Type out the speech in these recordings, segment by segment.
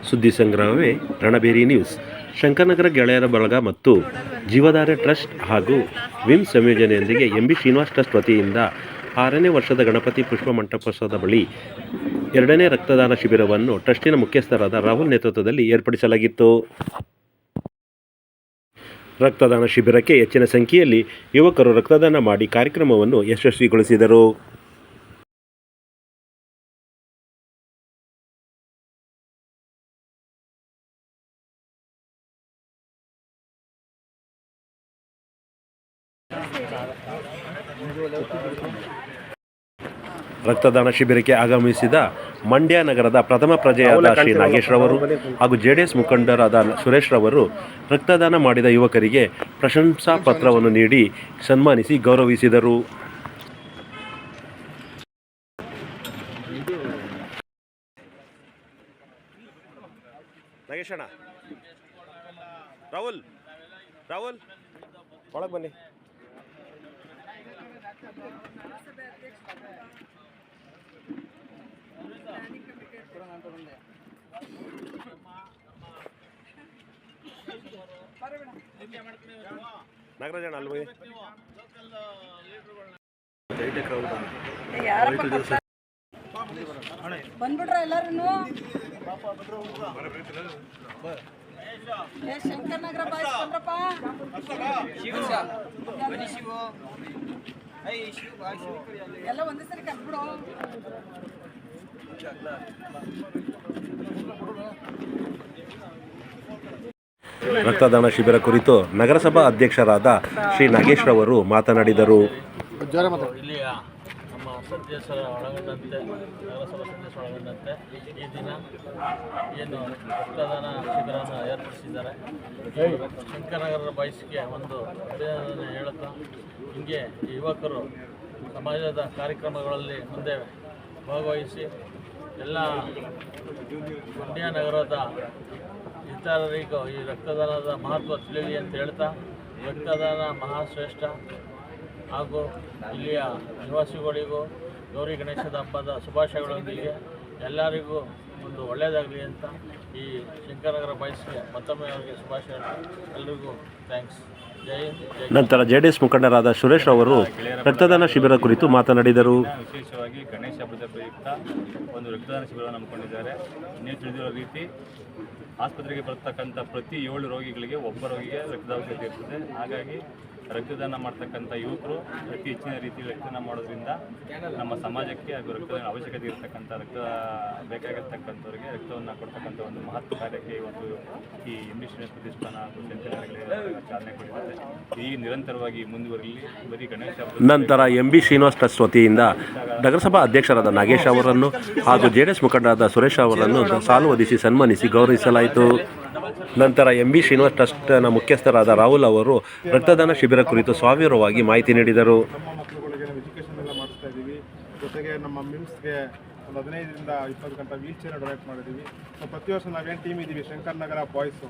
ಸುದ್ದಿ ಸಂಗ್ರಹವೇ ರಣಬೇರಿ ನ್ಯೂಸ್. ಶಂಕರನಗರ ಗೆಳೆಯರ ಬಳಗ ಮತ್ತು ಜೀವಧಾರೆ ಟ್ರಸ್ಟ್ ಹಾಗೂ ವಿಮ್ ಸಂಯೋಜನೆಯೊಂದಿಗೆ ಎಂಬಿ ಶ್ರೀನಿವಾಸ್ ಟ್ರಸ್ಟ್ ವತಿಯಿಂದ 6ನೇ ವರ್ಷದ ಗಣಪತಿ ಪುಷ್ಪ ಮಂಟಪೋತ್ಸವದ ಬಳಿ 2ನೇ ರಕ್ತದಾನ ಶಿಬಿರವನ್ನು ಟ್ರಸ್ಟಿನ ಮುಖ್ಯಸ್ಥರಾದ ರಾಹುಲ್ ನೇತೃತ್ವದಲ್ಲಿ ಏರ್ಪಡಿಸಲಾಗಿತ್ತು. ರಕ್ತದಾನ ಶಿಬಿರಕ್ಕೆ ಹೆಚ್ಚಿನ ಸಂಖ್ಯೆಯಲ್ಲಿ ಯುವಕರು ರಕ್ತದಾನ ಮಾಡಿ ಕಾರ್ಯಕ್ರಮವನ್ನು ಯಶಸ್ವಿಗೊಳಿಸಿದರು. ರಕ್ತದಾನ ಶಿಬಿರಕ್ಕೆ ಆಗಮಿಸಿದ ಮಂಡ್ಯ ನಗರದ ಪ್ರಥಮ ಪ್ರಜೆಯಾದ ಶ್ರೀ ನಾಗೇಶ್ ರವರು ಹಾಗೂ ಜೆಡಿಎಸ್ ಮುಖಂಡರಾದ ಸುರೇಶ್ ರವರು ರಕ್ತದಾನ ಮಾಡಿದ ಯುವಕರಿಗೆ ಪ್ರಶಂಸಾ ಪತ್ರವನ್ನು ನೀಡಿ ಸನ್ಮಾನಿಸಿ ಗೌರವಿಸಿದರು. ನಾಗೇಶಣ್ಣ, ರಾಹುಲ್ ಒಳಗೆ ಬನ್ನಿ. ನಾಗರಾಜಣ್ಣ ಅಲ್ವೇ ಬಂದ್ಬಿಟ್ರ ಎಲ್ಲರೂ. ಶಂಕರನಗರ ಬಾಯ್ಸ್ ಬಂದ್ರಪ್ಪ. ಎಲ್ಲ ಒಂದೇ ಸರಿ ಕಟ್ಬಿಡು. ರಕ್ತದಾನ ಶಿಬಿರ ಕುರಿತು ನಗರಸಭಾ ಅಧ್ಯಕ್ಷರಾದ ಶ್ರೀ ನಾಗೇಶ್ ರವರು ಮಾತನಾಡಿದರು. ಇಲ್ಲಿಯ ನಮ್ಮ ಸದಸ್ಯರ ಒಳಗೊಂಡಂತೆ ನಗರಸಭಾ ಸದಸ್ಯರ ಒಳಗೊಂಡಂತೆ ಈ ದಿನ ಏನು ರಕ್ತದಾನ ಶಿಬಿರವನ್ನು ಏರ್ಪಡಿಸಿದ್ದಾರೆ. ಶಂಕರನಗರ ಬಾಯ್ಸ್ಗೆ ಒಂದು ಅಭಿನಂದನೆ ಹೇಳುತ್ತಾ, ಹೀಗೆ ಯುವಕರು ಸಮಾಜದ ಕಾರ್ಯಕ್ರಮಗಳಲ್ಲಿ ಮುಂದೆ ಭಾಗವಹಿಸಿ ಎಲ್ಲ ಮಂಡ್ಯ ನಗರದ ಇತರರಿಗೂ ಈ ರಕ್ತದಾನದ ಮಹತ್ವ ತಿಳಿಯಲಿ ಅಂತ ಹೇಳ್ತಾ, ರಕ್ತದಾನ ಮಹಾಶ್ರೇಷ್ಠ ಹಾಗೂ ಇಲ್ಲಿಯ ನಿವಾಸಿಗಳಿಗೂ ಗೌರಿ ಗಣೇಶದ ಹಬ್ಬದ ಶುಭಾಶಯಗಳೊಂದಿಗೆ ಎಲ್ಲರಿಗೂ ಒಂದು ಒಳ್ಳೆಯದಾಗಲಿ ಅಂತ ಈ ಶಂಕರನಗರ ಬಾಯ್ಸ್ಗೆ ಮತ್ತೊಮ್ಮೆ ಅವರಿಗೆ ಶುಭಾಶಯಗಳು. ಎಲ್ಲರಿಗೂ ಥ್ಯಾಂಕ್ಸ್. ಜೈ ಹಿಂದ್. ನಂತರ ಜೆಡಿಎಸ್ ಮುಖಂಡರಾದ ಸುರೇಶ್ ಅವರು ರಕ್ತದಾನ ಶಿಬಿರ ಕುರಿತು ಮಾತನಾಡಿದರು. ವಿಶೇಷವಾಗಿ ಗಣೇಶ ಹಬ್ಬದ ಪ್ರಯುಕ್ತ ಒಂದು ರಕ್ತದಾನ ಶಿಬಿರವನ್ನು ಹಮ್ಮಿಕೊಂಡಿದ್ದಾರೆ. ನೀವು ತಿಳಿದಿರೋ ರೀತಿ ಆಸ್ಪತ್ರೆಗೆ ಬರ್ತಕ್ಕಂಥ ಪ್ರತಿ 7 ರೋಗಿಗಳಿಗೆ ಒಬ್ಬ ರೋಗಿಗೆ ರಕ್ತದ ಅವಶ್ಯಕತೆ ಇರ್ತದೆ. ಹಾಗಾಗಿ ರಕ್ತದಾನ ಮಾಡ್ತಕ್ಕಂಥ ಯುವಕರು ಅತಿ ಹೆಚ್ಚಿನ ರೀತಿಯಲ್ಲಿ ರಕ್ತದಾನ ಮಾಡೋದ್ರಿಂದ ನಮ್ಮ ಸಮಾಜಕ್ಕೆ ಹಾಗೂ ರಕ್ತದಾನ ಅವಶ್ಯಕತೆ ಇರತಕ್ಕಂಥ ಬೇಕಾಗಿರ್ತಕ್ಕಂಥವ್ರಿಗೆ ರಕ್ತವನ್ನು ಕೊಡ್ತಕ್ಕಂಥ ಒಂದು ಮಹತ್ವ ಕಾರ್ಯಕ್ಕೆ ಇವತ್ತು ಈ ಎಂಬಿ ಶ್ರೀನಿವಾಸ್ ಪ್ರತಿಷ್ಠಾನ ಹಾಗೂ ಶಂಕರನಗರ ಚಾಲನೆ ಕೊಟ್ಟಿದ್ದಾರೆ. ಈ ನಿರಂತರವಾಗಿ ಮುಂದುವರಿಲಿ. ಬರೀ ಗಣೇಶ ನಂತರ ಎಂಬಿ ಶ್ರೀನಿವಾಸ್ ಟ್ರಸ್ಟ್ ವತಿಯಿಂದ ನಗರಸಭಾ ಅಧ್ಯಕ್ಷರಾದ ನಾಗೇಶ್ ಅವರನ್ನು ಹಾಗೂ ಜೆಡಿಎಸ್ ಮುಖಂಡರಾದ ಸುರೇಶ್ ಅವರನ್ನು ಸಾಲು ಹೊದಿಸಿ ಸನ್ಮಾನಿಸಿ ಗೌರವಿಸಲಾಯಿತು. ನಂತರ ಎಂಬಿ ಶ್ರೀನಿವಾಸ್ ಟ್ರಸ್ಟ್ನ ಮುಖ್ಯಸ್ಥರಾದ ರಾಹುಲ್ ಅವರು ರಕ್ತದಾನ ಶಿಬಿರ ಕುರಿತು ಸವಿವರವಾಗಿ ಮಾಹಿತಿ ನೀಡಿದರು. ನಮ್ಮ ಮಕ್ಕಳುಗಳಿಗೆ ನಾವು ಎಜುಕೇಷನ್ ಎಲ್ಲ ಮಾಡಿಸ್ತಾ ಇದ್ದೀವಿ. ಜೊತೆಗೆ ನಮ್ಮ ಮಿಮ್ಸ್ಗೆ ಒಂದು 15ರಿಂದ 20 ಗಂಟೆ ವೀಲ್ ಚೇರ್ ಡೊನೇಟ್ ಮಾಡಿದ್ದೀವಿ. ಸೊ ಪ್ರತಿ ವರ್ಷ ನಾವೇನು ಟೀಮ್ ಇದ್ದೀವಿ ಶಂಕರನಗರ ಬಾಯ್ಸು,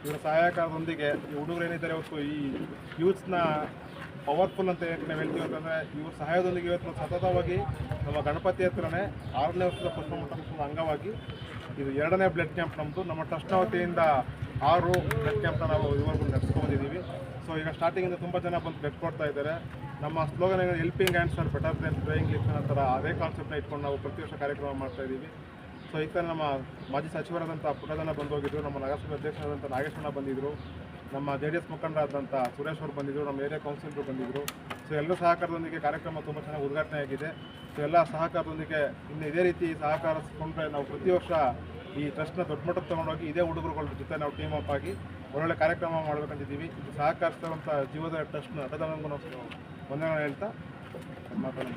ಇವರ ಸಹಾಯಕರದೊಂದಿಗೆ ಈ ಹುಡುಗರು ಏನಿದ್ದಾರೆ ಇವತ್ತು ಈ ಯೂತ್ಸ್ನ ಪವರ್ಫುಲ್ ಅಂತ ನಾವು ಹೇಳ್ತೀವಿ ಅಂತಂದರೆ ಇವ್ರ ಸಹಾಯದೊಂದಿಗೆ ಇವತ್ತು ಸತತವಾಗಿ ನಮ್ಮ ಗಣಪತಿ ಹತ್ರನೇ 6ನೇ ವರ್ಷದ ಪುಷ್ಪ ಮಂಟಪದ ಅಂಗವಾಗಿ ಇದು 2ನೇ ಬ್ಲಡ್ ಕ್ಯಾಂಪ್ ನಮ್ಮದು. ನಮ್ಮ ಟ್ರಸ್ಟ್ನ ವತಿಯಿಂದ 6 ಬ್ಲಡ್ ಕ್ಯಾಂಪ್ನ ನಾವು ಇದುವರೆಗೂ ನಡೆಸ್ಕೊಂಡಿದ್ದೀವಿ. ಸೊ ಈಗ ಸ್ಟಾರ್ಟಿಂಗಿಂದ ತುಂಬ ಜನ ಬಂದು ಬ್ಲಡ್ ಕೊಡ್ತಾ ಇದ್ದಾರೆ. ನಮ್ಮ slogan helping hands are better than praying lips ಅನ್ನೋ ಥರ ಅದೇ ಕಾನ್ಸೆಪ್ಟ್ನ ಇಟ್ಕೊಂಡು ನಾವು ಪ್ರತಿ ವರ್ಷ ಕಾರ್ಯಕ್ರಮ ಮಾಡ್ತಾಯಿದ್ದೀವಿ. ಸೊ ಈಗ ನಮ್ಮ ಮಾಜಿ ಸಚಿವರಾದಂಥ ಪುಟ್ಟದನ್ನ ಬಂದು ಹೋಗಿದ್ರು, ನಮ್ಮ ನಗರಸಭೆ ಅಧ್ಯಕ್ಷರಾದಂಥ ನಾಗೇಶಣ್ಣ ಬಂದಿದ್ದರು, ನಮ್ಮ ಜೆಡಿಎಸ್ ಮುಖಂಡರಾದಂಥ ಸುರೇಶ್ ಅವರು ಬಂದಿದ್ದರು, ನಮ್ಮ ಏರಿಯಾ ಕೌನ್ಸಿಲರು ಬಂದಿದ್ದರು. ಸೊ ಎಲ್ಲರ ಸಹಕಾರದೊಂದಿಗೆ ಕಾರ್ಯಕ್ರಮ ತುಂಬ ಚೆನ್ನಾಗಿ ಉದ್ಘಾಟನೆ ಆಗಿದೆ. ಸೊ ಎಲ್ಲ ಸಹಕಾರದೊಂದಿಗೆ ಇನ್ನು ಇದೇ ರೀತಿ ಸಹಕರಿಸಿಕೊಂಡ್ರೆ ನಾವು ಪ್ರತಿ ವರ್ಷ ಈ ಟ್ರಸ್ಟ್ನ ದೊಡ್ಡ ಮಟ್ಟಕ್ಕೆ ತೊಗೊಂಡೋಗಿ ಇದೇ ಹುಡುಗರುಗಳ ಜೊತೆ ನಾವು ಟೀಮ್ ಅಪ್ ಆಗಿ ಒಳ್ಳೊಳ್ಳೆ ಕಾರ್ಯಕ್ರಮ ಮಾಡಬೇಕಂತಿದ್ದೀವಿ. ಇದು ಸಹಕರಿಸಿದಂಥ ಜೀವದ ಟ್ರಸ್ಟ್ನ ರಕ್ತದಾನಕ್ಕೂ ನಾವು ವಂದನೆ ಹೇಳ್ತಾ ಮಾತಾಡೋಣ.